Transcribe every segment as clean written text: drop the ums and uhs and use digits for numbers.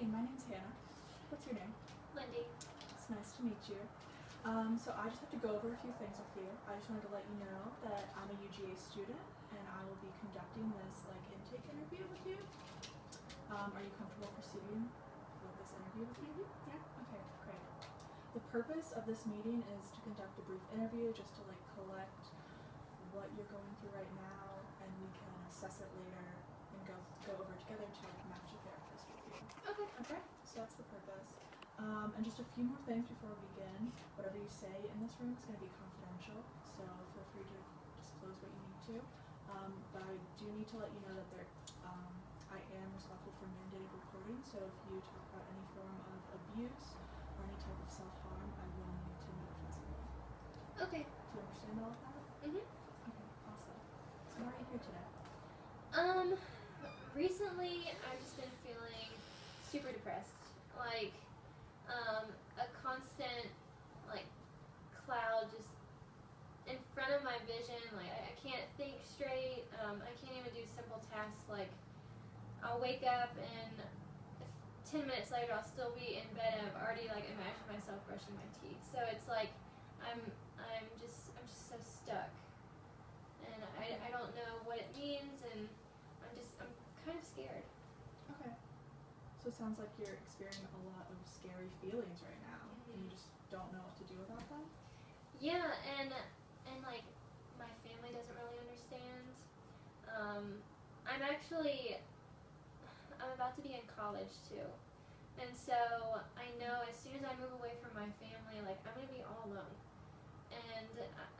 morning. My name's Hannah. What's your name? Lindy. It's nice to meet you. So I just have to go over a few things with you. I just wanted to let you know that I'm a UGA student and I will be conducting this intake interview with you. Are you comfortable proceeding with this interview with me? Yeah? Okay, great. The purpose of this meeting is to conduct a brief interview just to collect what you're going through right now, and we can assess it later and go over together to match a therapist with you. Okay. Okay, so that's the purpose. And just a few more things before we begin. Whatever you say in this room is going to be confidential, so feel free to disclose what you need to. But I do need to let you know that I am responsible for mandated reporting, so if you talk about any form of abuse or any type of self-harm, I will need to notify someone. Okay. Do you understand all of that? Mhm. Okay, awesome. So why are you here today? Recently I've just been feeling super depressed. A constant cloud just in front of my vision. I can't think straight. I can't even do simple tasks. I'll wake up and 10 minutes later I'll still be in bed and I've already imagined myself brushing my teeth. So it's I'm just so stuck. And I don't know what it means, and I'm kind of scared. Okay. So it sounds like you're experiencing a lot of scary feelings right now, and you just don't know what to do about them? Yeah, and my family doesn't really understand. I'm about to be in college too. And so I know as soon as I move away from my family, I'm going to be all alone. And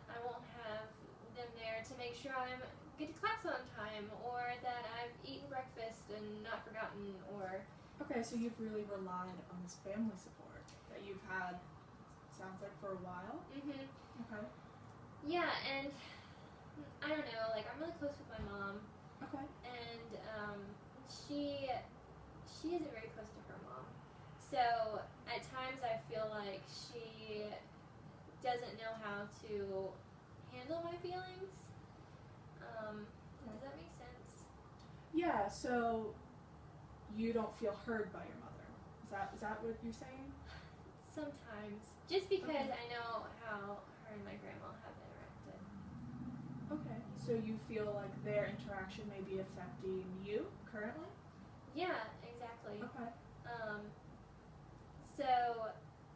I won't have them there to make sure I get to class on time, or that I've eaten breakfast and not forgotten, or... Okay, so you've really relied on this family support that you've had, sounds like, for a while? Mhm. Okay. Yeah, and I don't know, I'm really close with my mom. Okay. And she isn't very close to her mom. So at times I feel like she doesn't know how to handle my feelings. Does that make sense? Yeah, so you don't feel heard by your mother. Is that what you're saying? Sometimes. Just because Okay. I know how her and my grandma have interacted. Okay, so you feel like their interaction may be affecting you currently? Yeah, exactly. Okay. So,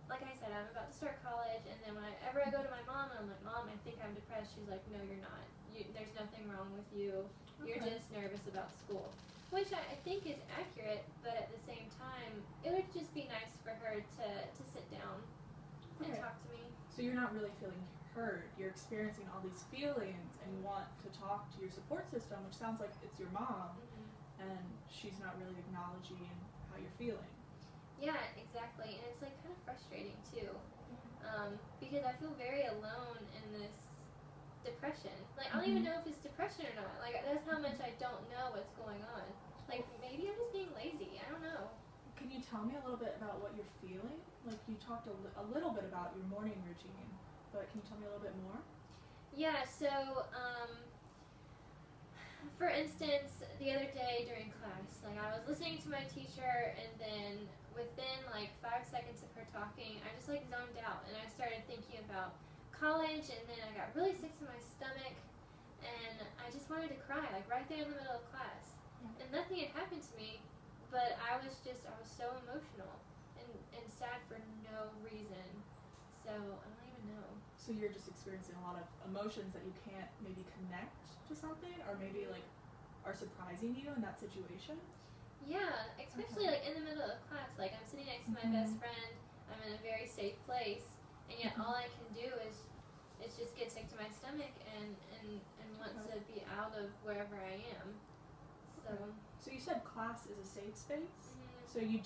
like I said, I'm about to start college, and then whenever I go to my mom and I'm like, Mom, I think I'm depressed, she's like, no, you're not. There's nothing wrong with you. You're Okay. just nervous about school. Which I think is accurate, but at the same time, it would just be nice for her to sit down and Okay. talk to me. So you're not really feeling heard. You're experiencing all these feelings and you want to talk to your support system, which sounds like it's your mom, Mm-hmm. and she's not really acknowledging how you're feeling. Yeah, exactly. And it's kind of frustrating too, because I feel very alone in this depression. I don't even know if it's depression or not. That's how much I don't know what's going on. Maybe I'm just being lazy. I don't know. Can you tell me a little bit about what you're feeling? You talked a little bit about your morning routine, but can you tell me a little bit more? Yeah, so, for instance, the other day during class, I was listening to my teacher, and then within 5 seconds of her talking, I just zoned out, and I started thinking about college, and then I got really sick to my stomach, and I just wanted to cry, right there in the middle of class. And nothing had happened to me, but I was so emotional and sad for no reason. So I don't even know. So you're just experiencing a lot of emotions that you can't maybe connect to something, or maybe are surprising you in that situation? Yeah, especially in the middle of class. I'm sitting next to my best friend. I'm in a very safe place, and yet all I can do is just get sick to my stomach and want to be out of wherever I am. So you said class is a safe space? Mm-hmm. So you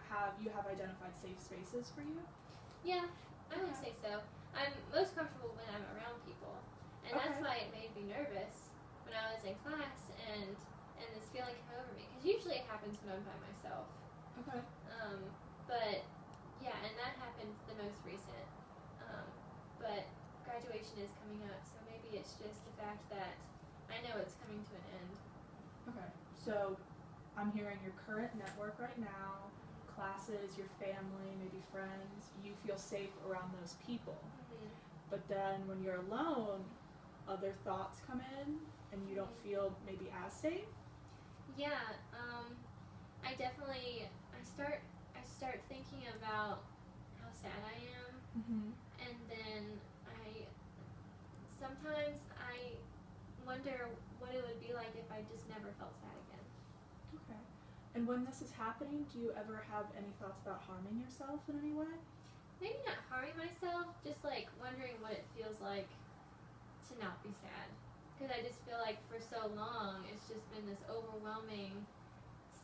have identified safe spaces for you? Yeah, I would say so. I'm most comfortable when I'm around people, and that's why it made me nervous when I was in class, and this feeling came over me, because usually it happens when I'm by myself. Okay. But yeah, and that happened the most recent. But graduation is coming up, so maybe it's just the fact that I know it's coming to an end. Okay. So I'm hearing your current network right now classes, your family, maybe friends, you feel safe around those people. Mhm. But then when you're alone, other thoughts come in and you don't feel maybe as safe. Yeah, I definitely I start thinking about how sad I am, Mm-hmm. and then sometimes I wonder what it would be like if I just never felt sad again. Okay. And when this is happening, do you ever have any thoughts about harming yourself in any way? Maybe not harming myself, just like wondering what it feels like to not be sad. Because I just feel like for so long it's just been this overwhelming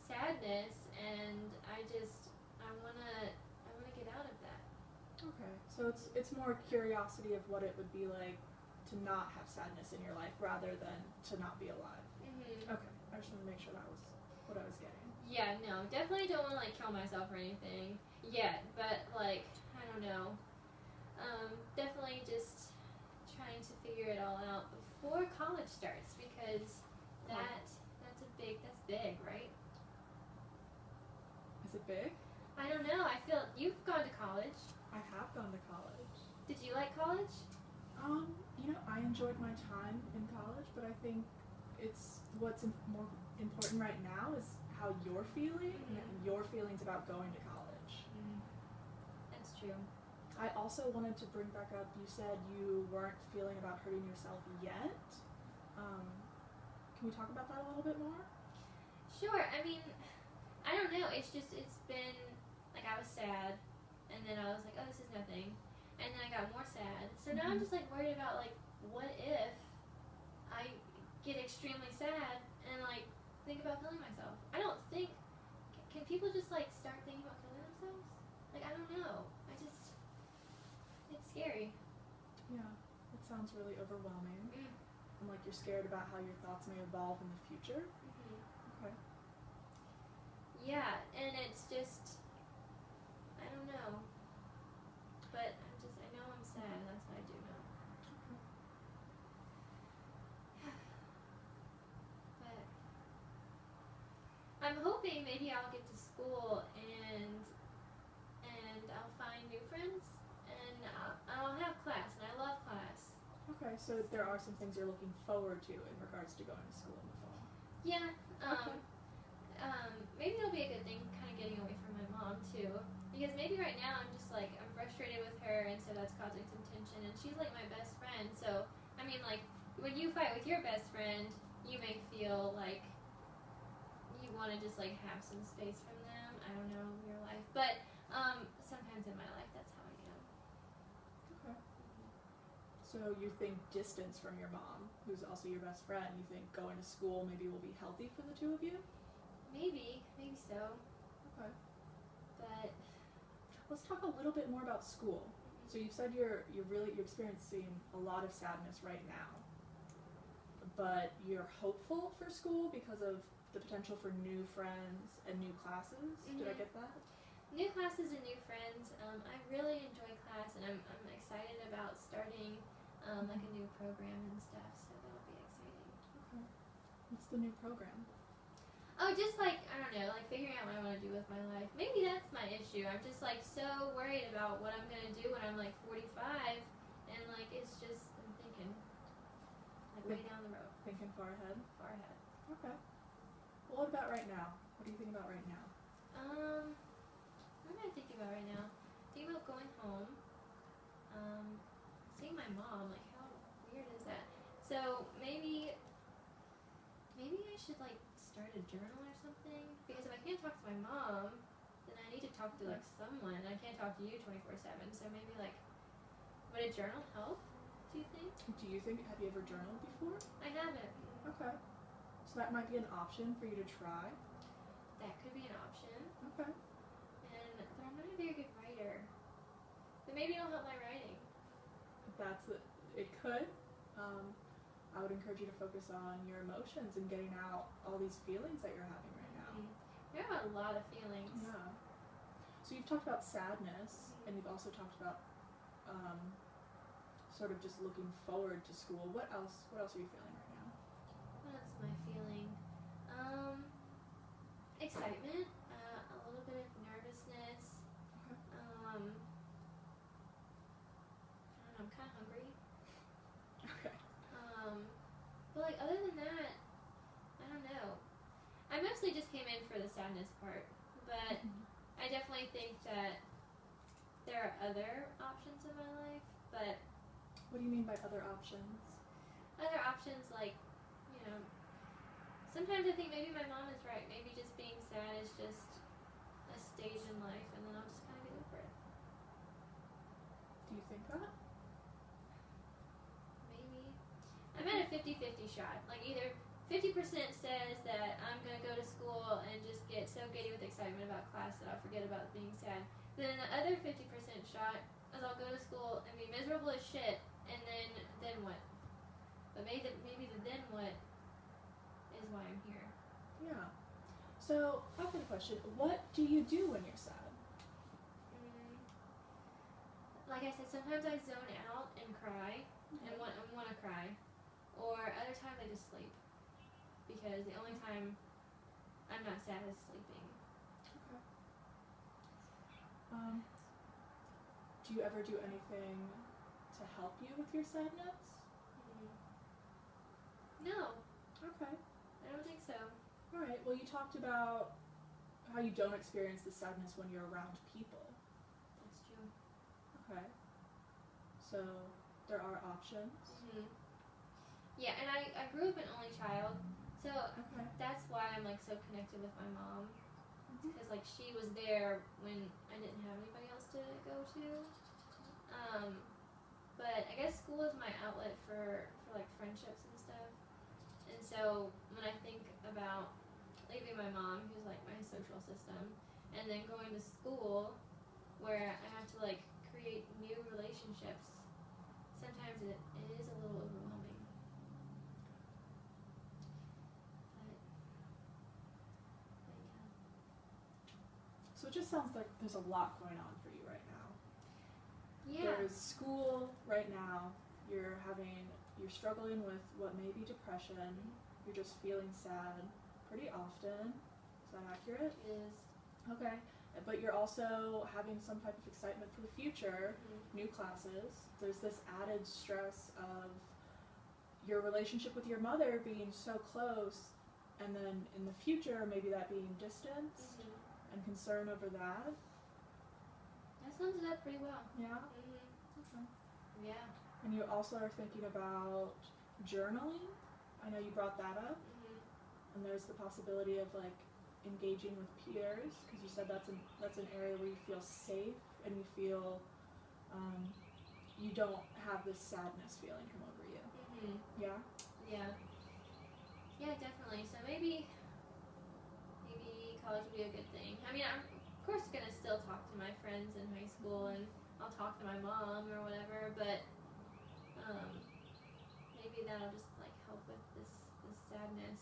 sadness, and I wanna get out of that. Okay. So it's more curiosity of what it would be like to not have sadness in your life rather than to not be alive. Mhm. Okay. I just want to make sure that was what I was getting. Yeah, no, definitely don't want to like kill myself or anything yet, but like I don't know. Definitely just trying to figure it all out before college starts, because that's big, right? Is it big? I don't know. I feel you've gone to college. I have gone to college. Did you like college? I enjoyed my time in college, but I think it's more important right now is how you're feeling and your feelings about going to college. That's true. I also wanted to bring back up, you said you weren't feeling about hurting yourself yet. Can we talk about that a little bit more? Sure. I mean, I don't know. It's been like I was sad, and then I was like, oh, this is nothing, and then I got more sad. So now I'm just like worried about like, what if I get extremely sad and like think about killing myself? I don't think can people just like start thinking about killing themselves? Like I don't know. It's scary. Yeah, it sounds really overwhelming. Mm. And like you're scared about how your thoughts may evolve in the future. Mhm. Okay. Yeah, and it's just I don't know. But I know I'm sad, and that's what I do know. But I'm hoping maybe I'll get to school and I'll find new friends, and I'll have class, and I love class. Okay, so there are some things you're looking forward to in regards to going to school in the fall. Yeah. Okay. Maybe it'll be a good thing, kind of getting away from my mom too, because maybe right now I'm just like I'm frustrated with her, and so that's causing some tension. And she's like my best friend, so I mean, like when you fight with your best friend, you may feel like you want to just like have some space from them. I don't know your life, but sometimes in my life that's how I am. Okay. So you think distance from your mom, who's also your best friend, you think going to school maybe will be healthy for the two of you? Maybe so. Okay. But Let's talk a little bit more about school. So you've said you're experiencing a lot of sadness right now, but you're hopeful for school because of the potential for new friends and new classes. Did I get that? New classes and new friends. I really enjoy class, and I'm excited about starting like a new program and stuff. So that'll be exciting. Okay. What's the new program? Oh, just like I don't know, like figuring out what I want to do with my life. Maybe that's my issue. I'm just like so worried about what I'm gonna do when I'm like 45, and like it's just I'm thinking like way down the road, Thinking far ahead? far ahead. Okay. Well, what about right now? What are you thinking about right now? What am I thinking about right now? Thinking about going home. Seeing my mom. Like how weird is that? So maybe I should like start a journal or something, because if I can't talk to my mom, then I need to talk to like someone, and I can't talk to you 24/7. So maybe like, would a journal help? Do you think? Have you ever journaled before? I haven't. Okay. So that might be an option for you to try. That could be an option. Okay. But I'm not a very good writer. But maybe it'll help my writing. It could. I would encourage you to focus on your emotions and getting out all these feelings that you're having right now. There are a lot of feelings. Yeah. So you've talked about sadness, and you've also talked about sort of just looking forward to school. What else are you feeling right now? What's my feeling? Excitement, a little bit of nervousness. sadness part. But I definitely think that there are other options in my life, but What do you mean by other options? other options like, you know, sometimes I think maybe my mom is right. Maybe just being sad is just a stage in life, and then I'll just kind of get over it. Do you think that? Maybe. I'm at a 50-50 shot. Like either 50% says that I'm going to go to school and just get so giddy with excitement about class that I'll forget about being sad. Then the other 50% shot is I'll go to school and be miserable as shit, and then what? But maybe the then what is why I'm here. Yeah. So, I've got a question. What do you do when you're sad? Like I said, sometimes I zone out and cry and want to cry, or other times I just sleep because the only time I'm not sad is sleeping. Okay. Do you ever do anything to help you with your sadness? No, Okay. I don't think so. Alright, well you talked about how you don't experience the sadness when you're around people. That's true. Okay. So, there are options. Yeah, and I grew up an only child, so Okay. that's why I'm like so connected with my mom, because like she was there when I didn't have anybody else to go to. But I guess school is my outlet for like friendships and stuff. And so when I think about leaving my mom, who's like my social system, and then going to school where I have to like create new relationships, sometimes it is a little overwhelming. But yeah. So it just sounds like there's a lot going on for you right now. Yeah. There's school right now. You're struggling with what may be depression. You're just feeling sad pretty often. Is that accurate? It is. Okay. But you're also having some type of excitement for the future, new classes. There's this added stress of your relationship with your mother being so close, and then in the future maybe that being distanced, and concern over that. That sums it up pretty well. Yeah? Okay. Yeah. And you also are thinking about journaling. I know you brought that up. And there's the possibility of like engaging with peers, because you said that's an area where you feel safe and you feel you don't have this sadness feeling come over you. Yeah? Yeah. Yeah, definitely. So maybe college would be a good thing. I mean, I'm of course gonna still talk to my friends in high school, and I'll talk to my mom or whatever, but maybe that'll just like help with this sadness.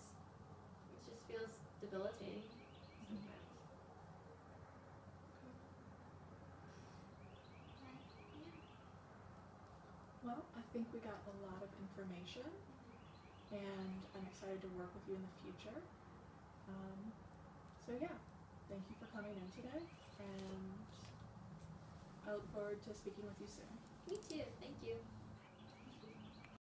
It just feels debilitating sometimes. Well, I think we got a lot of information, and I'm excited to work with you in the future. So yeah, thank you for coming in today, and I look forward to speaking with you soon. Me too. Thank you.